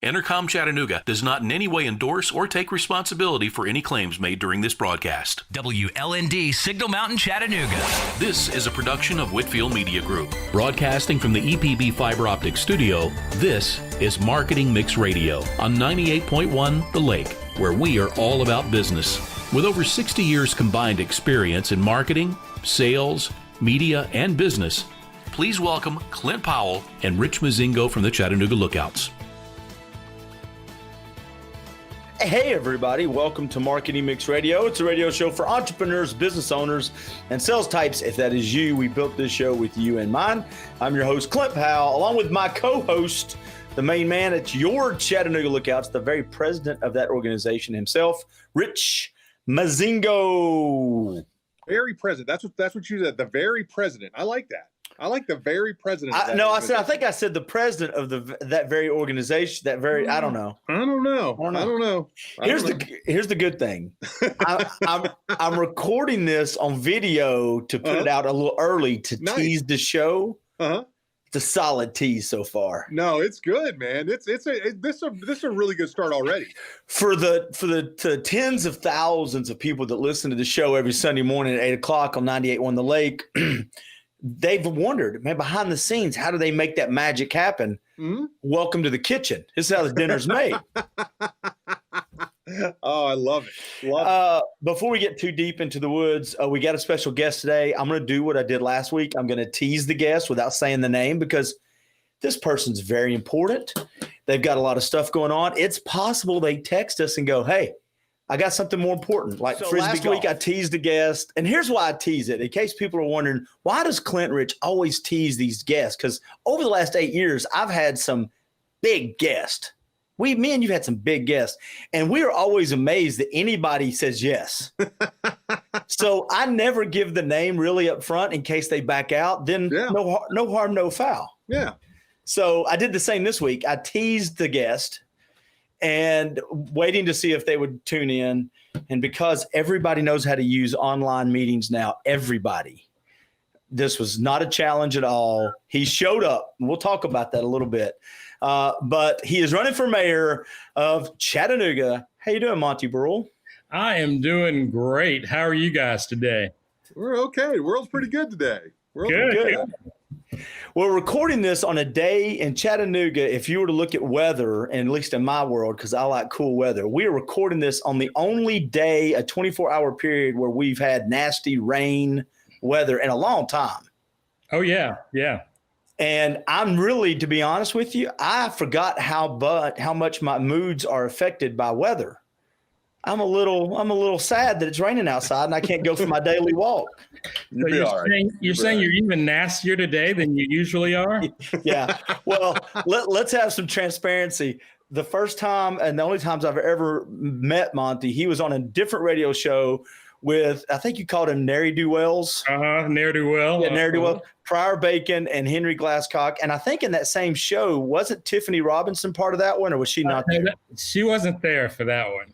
Entercom Chattanooga does not in any way endorse or take responsibility for any claims made during this broadcast. WLND Signal Mountain Chattanooga. This is a production of Whitfield Media Group. Broadcasting from the EPB Fiber Optic Studio, this is Marketing Mix Radio on 98.1 The Lake, where we are all about business. With over 60 years combined experience in marketing, sales, media, and business, please welcome Clint Powell and Rich Mozingo from the Chattanooga Lookouts. Hey everybody, welcome to Marketing Mix Radio. It's a radio show for entrepreneurs, business owners, and sales types. If that is you, we built this show with you in mind. I'm your host, Clint Powell, along with my co-host, the main man at your Chattanooga Lookouts, the very president of that organization himself, Rich Mozingo. Very president. That's what you said. The very president. I like that. I like the very president. I think I said the president of that very organization. I don't know. Here's the good thing. I'm recording this on video to put it out a little early to tease the show. It's a solid tease so far. No, it's good, man. This is a really good start already. For the tens of thousands of people that listen to the show every Sunday morning at 8:00 on 98.1 The Lake. They've wondered, man, behind the scenes, how do they make that magic happen? Mm-hmm. Welcome to the kitchen. This is how the dinner's made. Oh, I love it. Before we get too deep into the woods, we got a special guest today. I'm going to do what I did last week. I'm going to tease the guest without saying the name because this person's very important. They've got a lot of stuff going on. It's possible they text us and go, hey, I got something more important. Like last week, I teased a guest. And here's why I tease it. In case people are wondering, why does Clint Rich always tease these guests? Because over the last 8 years, I've had some big guests. Me and you've had some big guests. And we are always amazed that anybody says yes. So I never give the name really up front in case they back out. Then no harm, no foul. Yeah. So I did the same this week. I teased the guest and waiting to see if they would tune in. And because everybody knows how to use online meetings now, this was not a challenge at all. He showed up, and we'll talk about that a little bit. But he is running for mayor of Chattanooga. How you doing, Monty Bruell? I am doing great. How are you guys today? We're okay. The world's pretty good today. Good. We're recording this on a day in Chattanooga. If you were to look at weather, and at least in my world, because I like cool weather, we are recording this on the only day, a 24-hour period where we've had nasty rain weather in a long time. Oh, yeah. And I'm really, to be honest with you, I forgot how much my moods are affected by weather. I'm a little sad that it's raining outside and I can't go for my daily walk. So you're saying you're even nastier today than you usually are? Yeah. Well, let's have some transparency. The first time and the only times I've ever met Monty, he was on a different radio show with, I think you called him Ne'er-do-wells. Ne'er-do-well. Yeah, Ne'er-do-well. Prior Bacon and Henry Glasscock. And I think in that same show, wasn't Tiffany Robinson part of that one, or was she not there? She wasn't there for that one.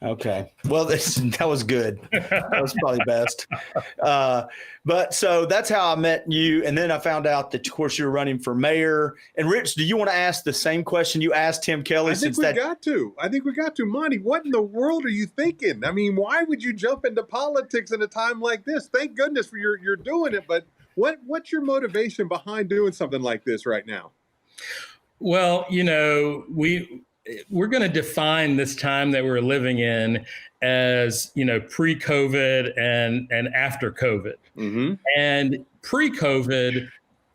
Okay. Well, that was good. That was probably best. But so that's how I met you. And then I found out that, of course, you're running for mayor. And Rich, do you want to ask the same question you asked Tim Kelly? I think we got to. Monty, what in the world are you thinking? I mean, why would you jump into politics in a time like this? Thank goodness for you're doing it. But what's your motivation behind doing something like this right now? Well, we're going to define this time that we're living in as, pre-COVID and after COVID. Mm-hmm. And pre-COVID,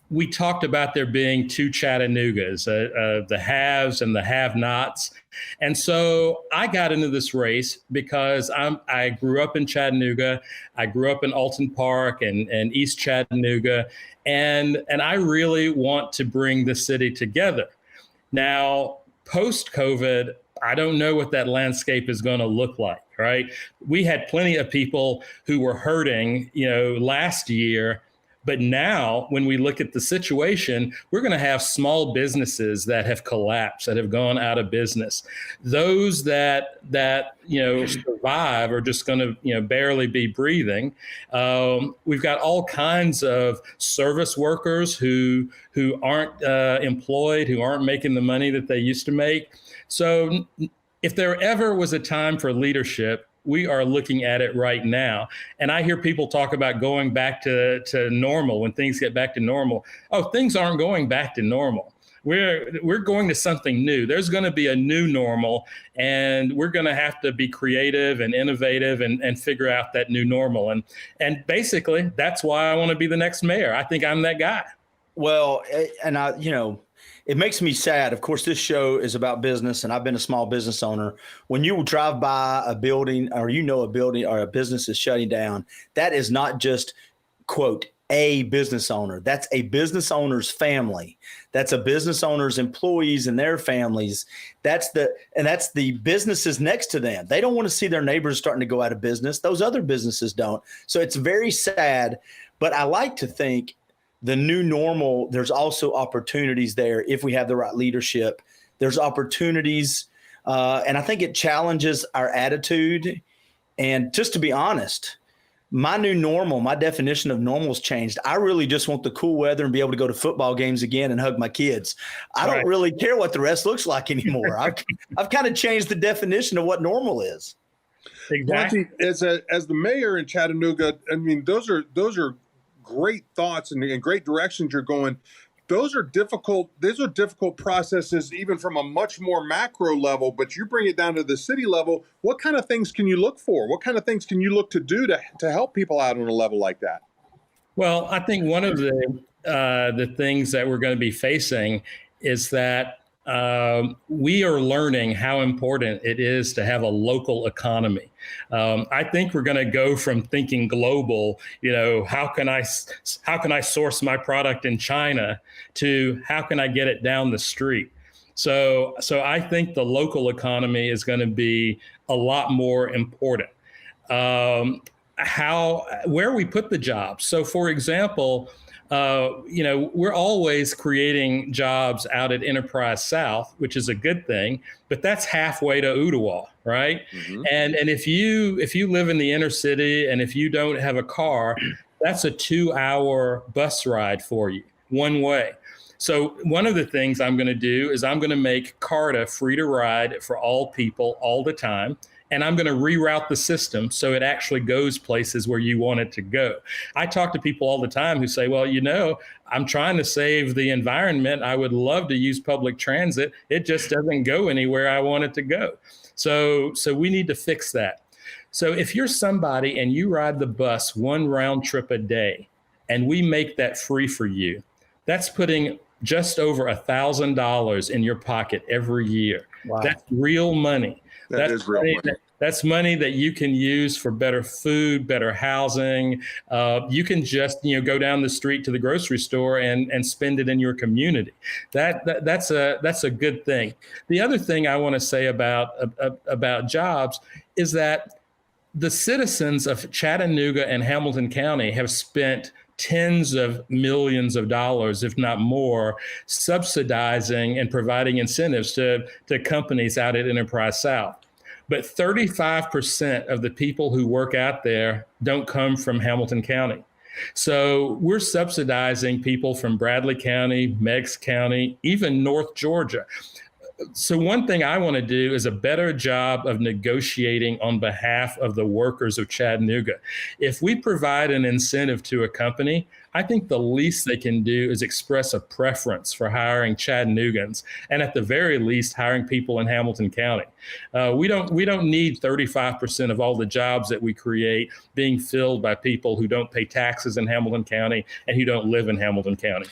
we talked about there being two Chattanoogas, the haves and the have-nots. And so I got into this race because I grew up in Chattanooga. I grew up in Alton Park and East Chattanooga. And I really want to bring the city together. Now, post-COVID, I don't know what that landscape is going to look like, right? We had plenty of people who were hurting, last year But now when we look at the situation, we're going to have small businesses that have collapsed, that have gone out of business. Those that survive are just going to barely be breathing. We've got all kinds of service workers who aren't employed, who aren't making the money that they used to make. So if there ever was a time for leadership, we are looking at it right now. And I hear people talk about going back to normal when things get back to normal. Oh, things aren't going back to normal. We're going to something new. There's going to be a new normal, and we're going to have to be creative and innovative and figure out that new normal. And basically, that's why I want to be the next mayor. I think I'm that guy. Well, and it makes me sad. Of course, this show is about business, and I've been a small business owner. When you drive by a building or a building or a business is shutting down, that is not just, quote, a business owner. That's a business owner's family. That's a business owner's employees and their families. That's the businesses next to them. They don't want to see their neighbors starting to go out of business. Those other businesses don't. So it's very sad. But I like to think the new normal, there's also opportunities there if we have the right leadership. There's opportunities, and I think it challenges our attitude. And just to be honest, my new normal, my definition of normal's changed. I really just want the cool weather and be able to go to football games again and hug my kids. I don't really care what the rest looks like anymore. I've kind of changed the definition of what normal is. Exactly. Monty, as the mayor in Chattanooga, I mean, those are great thoughts and great directions you're going. Those are difficult processes, even from a much more macro level, but you bring it down to the city level. What kind of things can you look for? What kind of things can you look to do to help people out on a level like that? Well, I think one of the things that we're going to be facing is that we are learning how important it is to have a local economy. I think we're going to go from thinking global, how can I source my product in China, to how can I get it down the street? So I think the local economy is going to be a lot more important. Where we put the jobs. So, for example, we're always creating jobs out at Enterprise South, which is a good thing, but that's halfway to Ottawa, right? Mm-hmm. And if you live in the inner city and if you don't have a car, that's a 2-hour bus ride for you, one way. So one of the things I'm going to do is I'm going to make CARTA free to ride for all people all the time. And I'm going to reroute the system so it actually goes places where you want it to go. I talk to people all the time who say, well, I'm trying to save the environment. I would love to use public transit. It just doesn't go anywhere I want it to go. So we need to fix that. So if you're somebody and you ride the bus one round trip a day and we make that free for you, that's putting just over $1,000 in your pocket every year. Wow. That's real money. That's real money. That's money that you can use for better food, better housing. You can just go down the street to the grocery store and spend it in your community. That's a good thing. The other thing I want to say about jobs is that the citizens of Chattanooga and Hamilton County have spent tens of millions of dollars, if not more, subsidizing and providing incentives to companies out at Enterprise South. But 35% of the people who work out there don't come from Hamilton County. So we're subsidizing people from Bradley County, Meigs County, even North Georgia. So one thing I want to do is a better job of negotiating on behalf of the workers of Chattanooga. If we provide an incentive to a company, I think the least they can do is express a preference for hiring Chattanoogans, and at the very least, hiring people in Hamilton County. We don't need 35% of all the jobs that we create being filled by people who don't pay taxes in Hamilton County and who don't live in Hamilton County.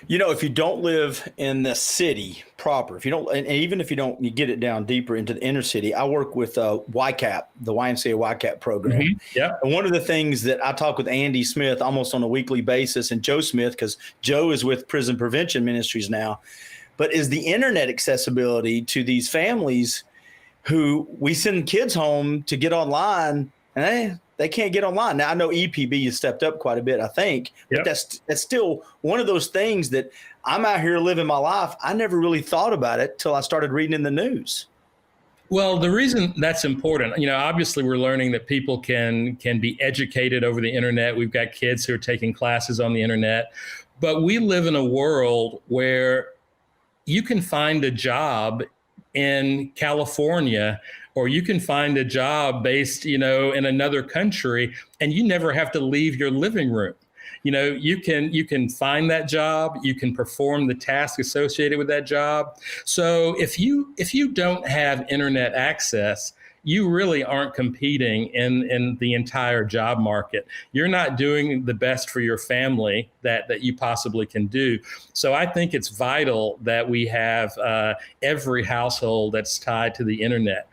If you don't live in the city proper, if you don't, and even if you get it down deeper into the inner city, I work with YCAP, the YMCA YCAP program. Mm-hmm. Yeah. And one of the things that I talk with Andy Smith almost on a weekly basis, and Joe Smith, because Joe is with Prison Prevention Ministries now, but is the internet accessibility to these families who we send kids home to get online, and They can't get online. Now, I know EPB has stepped up quite a bit, I think, but that's still one of those things that I'm out here living my life. I never really thought about it till I started reading in the news. Well, the reason that's important, obviously we're learning that people can be educated over the internet. We've got kids who are taking classes on the internet, but we live in a world where you can find a job in California, or you can find a job based, in another country, and you never have to leave your living room. You can find that job, you can perform the task associated with that job. So if you don't have internet access, you really aren't competing in the entire job market. You're not doing the best for your family that you possibly can do. So I think it's vital that we have every household that's tied to the internet.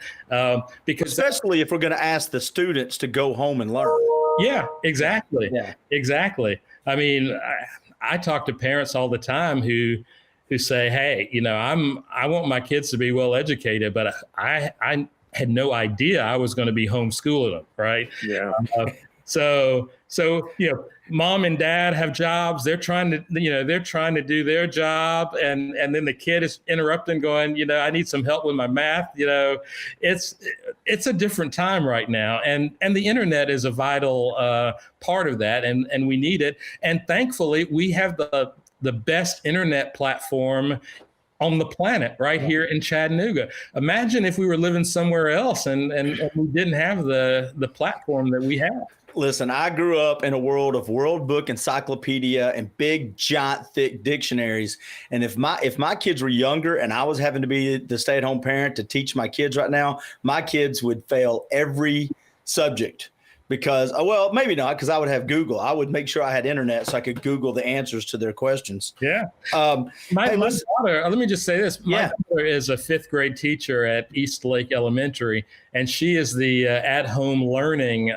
Because especially if we're going to ask the students to go home and learn. Yeah, exactly. Yeah. Exactly. I mean, I talk to parents all the time who say, hey, I want my kids to be well educated, but I had no idea I was going to be homeschooling them, right? Yeah. So mom and dad have jobs. They're trying to do their job, and then the kid is interrupting, going, I need some help with my math. It's a different time right now, and the internet is a vital part of that, and we need it. And thankfully, we have the best internet platform on the planet right here in Chattanooga. Imagine if we were living somewhere else and we didn't have the platform that we have. Listen, I grew up in a world of World Book Encyclopedia and big, giant, thick dictionaries. And if my kids were younger and I was having to be the stay-at-home parent to teach my kids right now, my kids would fail every subject. Because, well, maybe not, because I would have Google. I would make sure I had internet so I could Google the answers to their questions. Yeah. My daughter, let me just say this. My daughter is a 5th grade teacher at East Lake Elementary, and she is the at-home learning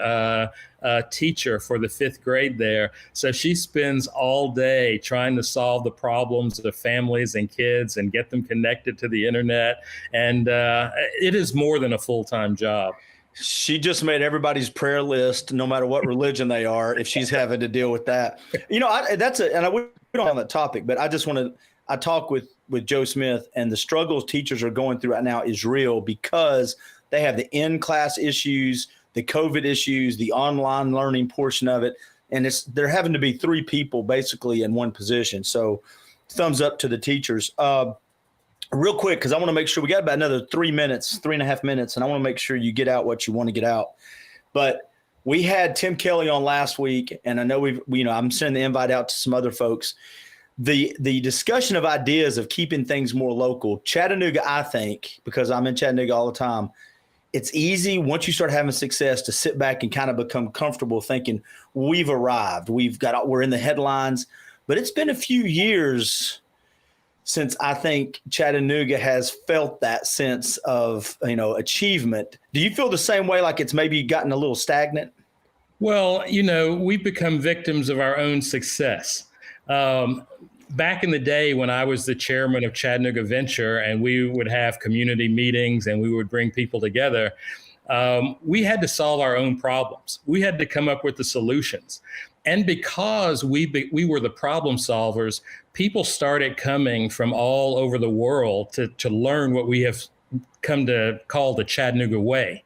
teacher for the 5th grade there. So she spends all day trying to solve the problems of the families and kids and get them connected to the internet. And it is more than a full-time job. She just made everybody's prayer list, no matter what religion they are, if she's having to deal with that. We don't on that topic, but I just I talk with Joe Smith, and the struggles teachers are going through right now is real because they have the in-class issues, the COVID issues, the online learning portion of it. And they're having to be 3 people basically in one position. So thumbs up to the teachers. Real quick, because I want to make sure we got about another 3.5 minutes, and I want to make sure you get out what you want to get out. But we had Tim Kelly on last week, and I know I'm sending the invite out to some other folks. The discussion of ideas of keeping things more local, Chattanooga, I think, because I'm in Chattanooga all the time, it's easy once you start having success to sit back and kind of become comfortable thinking we've arrived, we're in the headlines. But it's been a few years since I think Chattanooga has felt that sense of, achievement. Do you feel the same way, like it's maybe gotten a little stagnant? Well, we've become victims of our own success. Back in the day when I was the chairman of Chattanooga Venture and we would have community meetings and we would bring people together, we had to solve our own problems. We had to come up with the solutions. And because we were the problem solvers, people started coming from all over the world to learn what we have come to call the Chattanooga way.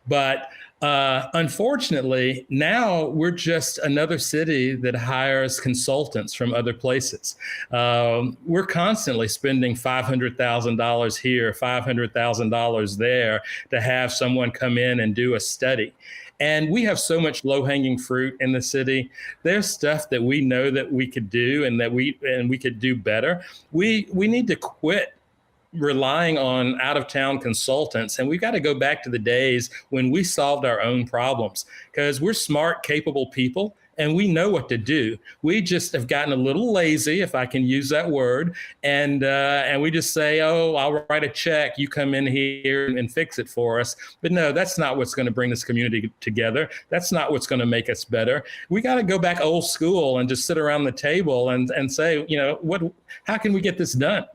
But unfortunately, now we're just another city that hires consultants from other places. We're constantly spending $500,000 here, $500,000 there to have someone come in and do a study. And we have so much low-hanging fruit in the city. There's stuff that we know that we could do and that we could do better. We need to quit relying on out-of-town consultants, and we've got to go back to the days when we solved our own problems, because we're smart, capable people, and we know what to do. We just have gotten a little lazy, if I can use that word, and we just say, oh, I'll write a check, you come in here and fix it for us. But no, that's not what's going to bring this community together. That's not what's going to make us better. We got to go back old school and just sit around the table and say, how can we get this done?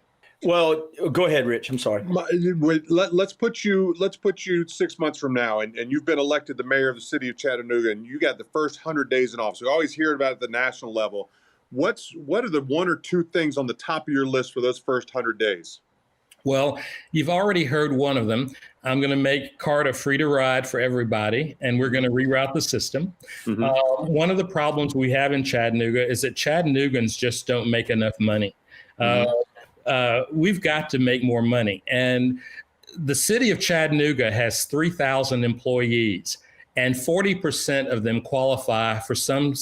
Well, go ahead, Rich. I'm sorry. Let's put you 6 months from now, and you've been elected the mayor of the city of Chattanooga, and you got the first 100 days in office. We always hear about it at the national level. What are the one or two things on the top of your list for those first 100 days? Well, you've already heard one of them. I'm going to make CARTA free to ride for everybody, and we're going to reroute the system. Mm-hmm. One of the problems we have in Chattanooga is that Chattanoogans just don't make enough money. We've got to make more money. And the city of Chattanooga has 3,000 employees, and 40% of them qualify for some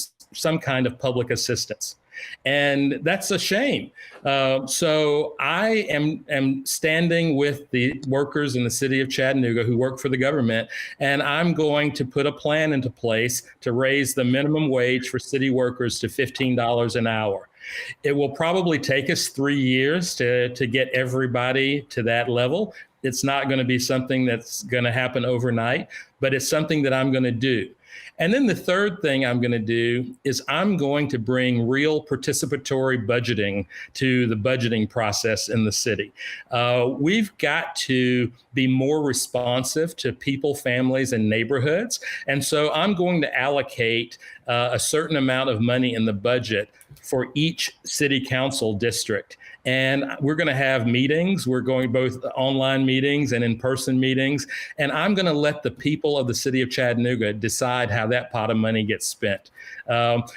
kind of public assistance. And that's a shame. So I am standing with the workers in the city of Chattanooga who work for the government, and I'm going to put a plan into place to raise the minimum wage for city workers to $15 an hour. It will probably take us 3 years to get everybody to that level. It's not going to be something that's going to happen overnight, but it's something that I'm going to do. And then the third thing I'm going to do is I'm going to bring real participatory budgeting to the budgeting process in the city. We've got to be more responsive to people, families, and neighborhoods. And so I'm going to allocate a certain amount of money in the budget for each city council district. And we're going to have meetings. We're going both online meetings and in-person meetings. And I'm going to let the people of the city of Chattanooga decide how that pot of money gets spent,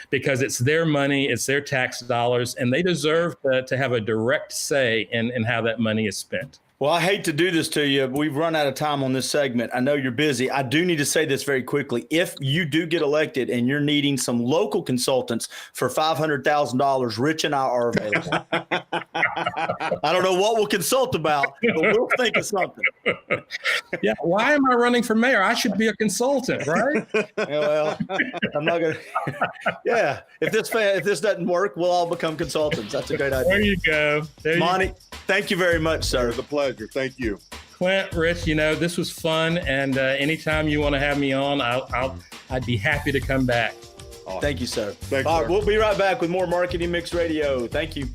because it's their money, it's their tax dollars, and they deserve to have a direct say in how that money is spent. Well, I hate to do this to you, but we've run out of time on this segment. I know you're busy. I do need to say this very quickly. If you do get elected and you're needing some local consultants for $500,000, Rich and I are available. I don't know what we'll consult about, but we'll think of something. Yeah. Why am I running for mayor? I should be a consultant, right? Yeah, well, I'm not going to. Yeah. If this doesn't work, we'll all become consultants. That's a great idea. There you go. Monty, thank you very much, sir. It was a pleasure. Thank you. Clint, Rich, this was fun. And anytime you want to have me on, I'd be happy to come back. Awesome. Thank you, sir. Thanks, all sir. right, we'll be right back with more Marketing Mix Radio. Thank you.